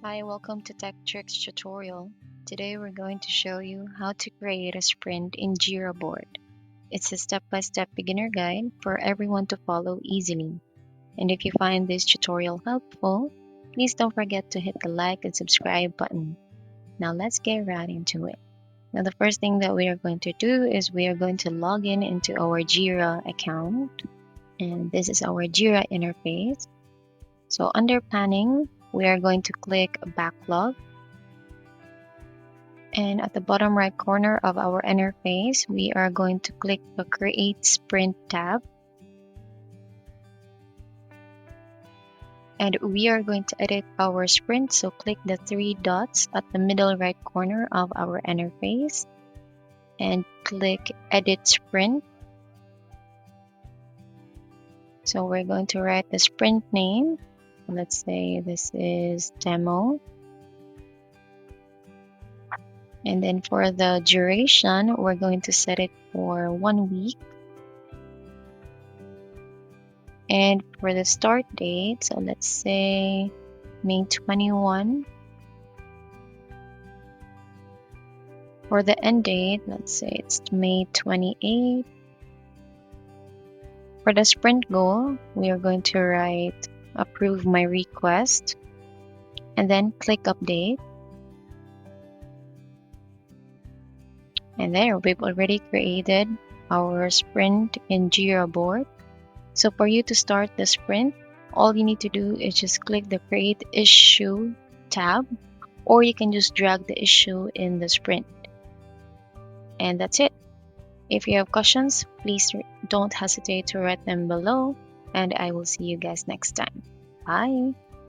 Hi, welcome to Tech Tricks tutorial. Today we're going to show you how to create a sprint in Jira board. It's a step-by-step beginner guide for everyone to follow easily. And if you find this tutorial helpful, please don't forget to hit the like and subscribe button. Now let's get right into it. Now the first thing that we are going to do is we are going to log in into our Jira account. And this is our Jira interface. So under planning, we are going to click backlog. And at the bottom right corner of our interface, we are going to click the Create Sprint tab. And we are going to edit our sprint. So click the three dots at the middle right corner of our interface and click Edit Sprint. So we're going to write the sprint name. Let's say this is demo. And then for the duration, we're going to set it for 1 week. And for the start date, so let's say May 21. For the end date, let's say it's May 28. For the sprint goal, we are going to write approve my request and then click update. And there, we've already created our sprint in Jira board. So for you to start the sprint, all you need to do is just click the Create Issue tab, or you can just drag the issue in the sprint. And that's it. If you have questions, please don't hesitate to write them below, and I will see you guys next time. Bye.